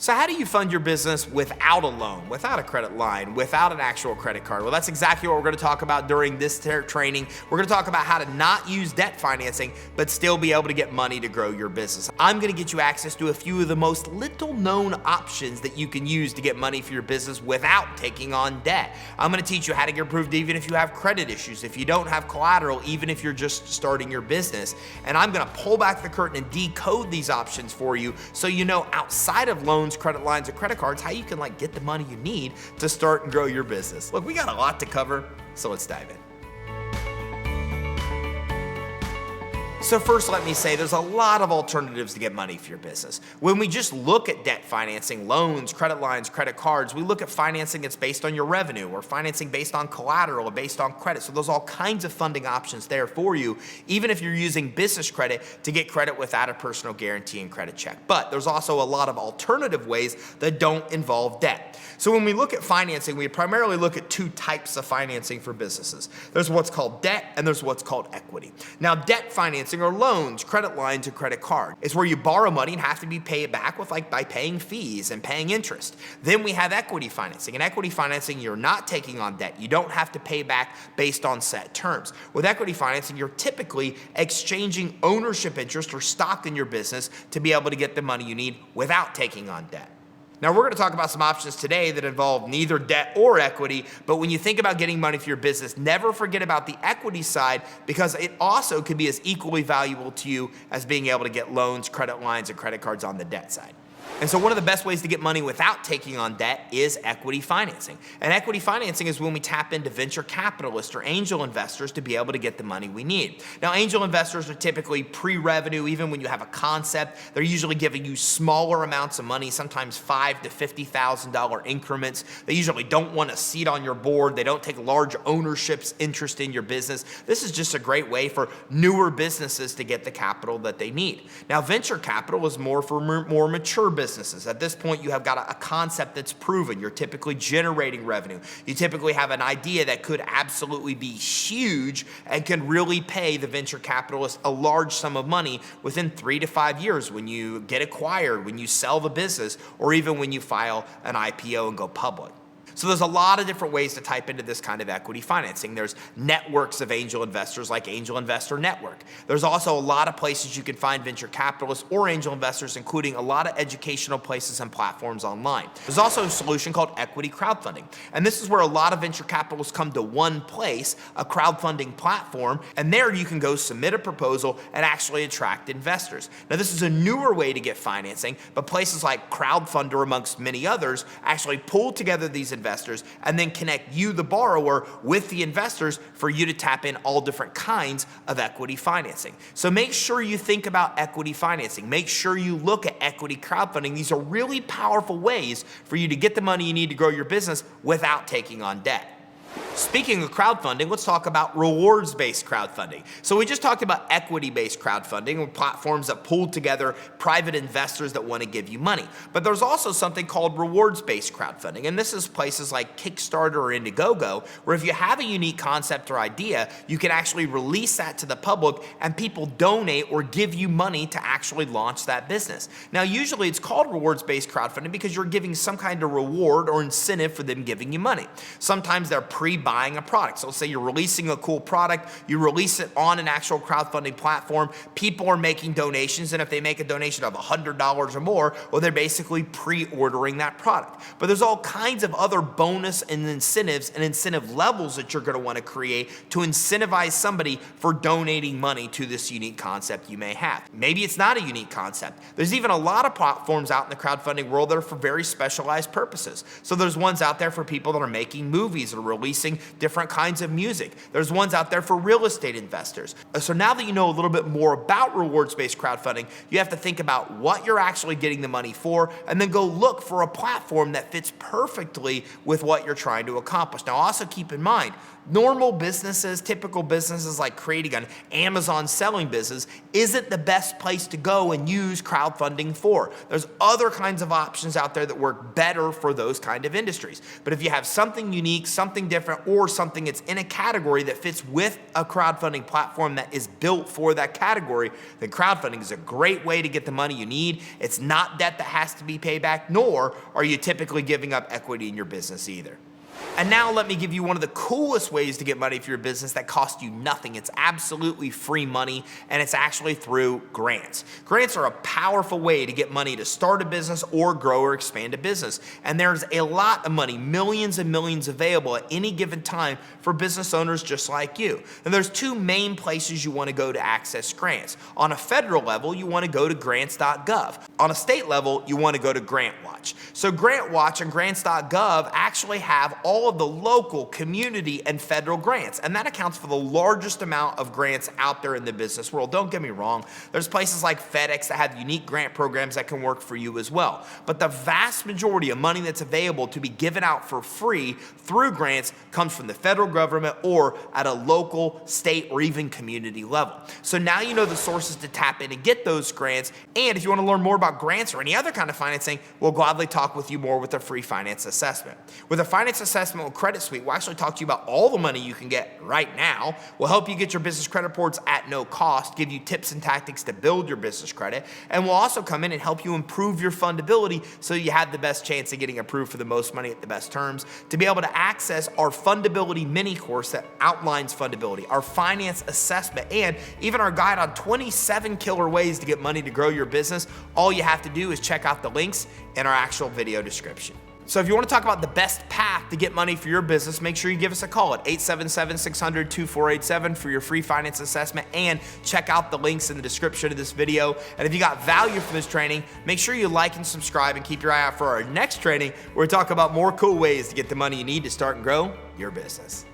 So how do you fund your business without a loan, without a credit line, without an actual credit card? Well, that's exactly what we're going to talk about during this training. We're going to talk about how to not use debt financing, but still be able to get money to grow your business. I'm going to get you access to a few of the most little known options that you can use to get money for your business without taking on debt. I'm going to teach you how to get approved even if you have credit issues, if you don't have collateral, even if you're just starting your business. And I'm going to pull back the curtain and decode these options for you so you know outside of loans, credit lines, and credit cards, how you can get the money you need to start and grow your business. Look, we got a lot to cover, so let's dive in. So first, let me say there's a lot of alternatives to get money for your business. When we just look at debt financing, loans, credit lines, credit cards, we look at financing that's based on your revenue or financing based on collateral or based on credit. So there's all kinds of funding options there for you, even if you're using business credit to get credit without a personal guarantee and credit check. But there's also a lot of alternative ways that don't involve debt. So when we look at financing, we primarily look at two types of financing for businesses. There's what's called debt and there's what's called equity. Now, debt financing or loans, credit lines, and credit card. It's where you borrow money and have to be paid back with by paying fees and paying interest. Then we have equity financing. In equity financing, you're not taking on debt. You don't have to pay back based on set terms. With equity financing, you're typically exchanging ownership interest or stock in your business to be able to get the money you need without taking on debt. Now, we're going to talk about some options today that involve neither debt or equity, but when you think about getting money for your business, never forget about the equity side because it also could be as equally valuable to you as being able to get loans, credit lines, and credit cards on the debt side. And so one of the best ways to get money without taking on debt is equity financing. And equity financing is when we tap into venture capitalists or angel investors to be able to get the money we need. Now, angel investors are typically pre-revenue. Even when you have a concept, they're usually giving you smaller amounts of money, sometimes $5,000 to $50,000 increments. They usually don't want a seat on your board. They don't take large ownership's interest in your business. This is just a great way for newer businesses to get the capital that they need. Now, venture capital is more for more mature businesses. At this point, you have got a concept that's proven. You're typically generating revenue. You typically have an idea that could absolutely be huge and can really pay the venture capitalist a large sum of money within 3 to 5 years when you get acquired, when you sell the business, or even when you file an IPO and go public. So there's a lot of different ways to type into this kind of equity financing. There's networks of angel investors like Angel Investor Network. There's also a lot of places you can find venture capitalists or angel investors, including a lot of educational places and platforms online. There's also a solution called equity crowdfunding. And this is where a lot of venture capitalists come to one place, a crowdfunding platform, and there you can go submit a proposal and actually attract investors. Now, this is a newer way to get financing, but places like Crowdfunder, amongst many others, actually pull together these investors and then connect you, the borrower, with the investors for you to tap in all different kinds of equity financing. So make sure you think about equity financing. Make sure you look at equity crowdfunding. These are really powerful ways for you to get the money you need to grow your business without taking on debt. Speaking of crowdfunding, let's talk about rewards-based crowdfunding. So we just talked about equity-based crowdfunding, with platforms that pull together private investors that want to give you money. But there's also something called rewards-based crowdfunding, and this is places like Kickstarter or Indiegogo, where if you have a unique concept or idea, you can actually release that to the public and people donate or give you money to actually launch that business. Now, usually it's called rewards-based crowdfunding because you're giving some kind of reward or incentive for them giving you money. Sometimes they're pre-buying a product. So let's say you're releasing a cool product, you release it on an actual crowdfunding platform, people are making donations, and if they make a donation of $100 or more, well, they're basically pre-ordering that product. But there's all kinds of other bonus and incentives and incentive levels that you're going to want to create to incentivize somebody for donating money to this unique concept you may have. Maybe it's not a unique concept. There's even a lot of platforms out in the crowdfunding world that are for very specialized purposes. So there's ones out there for people that are making movies or releasing different kinds of music. There's ones out there for real estate investors. So now that you know a little bit more about rewards-based crowdfunding, you have to think about what you're actually getting the money for and then go look for a platform that fits perfectly with what you're trying to accomplish. Now, also keep in mind, Normal businesses, typical businesses like creating an Amazon selling business isn't the best place to go and use crowdfunding for. There's other kinds of options out there that work better for those kind of industries. But if you have something unique, something different, or something that's in a category that fits with a crowdfunding platform that is built for that category, then crowdfunding is a great way to get the money you need. It's not debt that has to be paid back, nor are you typically giving up equity in your business either. And now let me give you one of the coolest ways to get money for your business that costs you nothing. It's absolutely free money, and it's actually through grants. Grants are a powerful way to get money to start a business or grow or expand a business. And there's a lot of money, millions and millions available at any given time for business owners just like you. And there's two main places you want to go to access grants. On a federal level, you want to go to grants.gov. On a state level, you want to go to GrantWatch. So GrantWatch and grants.gov actually have all of the local, community, and federal grants. And that accounts for the largest amount of grants out there in the business world. Don't get me wrong. There's places like FedEx that have unique grant programs that can work for you as well. But the vast majority of money that's available to be given out for free through grants comes from the federal government or at a local, state, or even community level. So now you know the sources to tap in and get those grants. And if you want to learn more about grants or any other kind of financing, we'll gladly talk with you more with a free finance assessment. With a finance assessment with Credit Suite, we'll actually talk to you about all the money you can get right now. We'll help you get your business credit reports at no cost, give you tips and tactics to build your business credit, and we'll also come in and help you improve your fundability so you have the best chance of getting approved for the most money at the best terms. To be able to access our Fundability mini course that outlines fundability, our finance assessment, and even our guide on 27 killer ways to get money to grow your business, all you have to do is check out the links in our actual video description. So if you want to talk about the best path to get money for your business, make sure you give us a call at 877-600-2487 for your free finance assessment, and check out the links in the description of this video. And if you got value from this training, make sure you like and subscribe and keep your eye out for our next training where we talk about more cool ways to get the money you need to start and grow your business.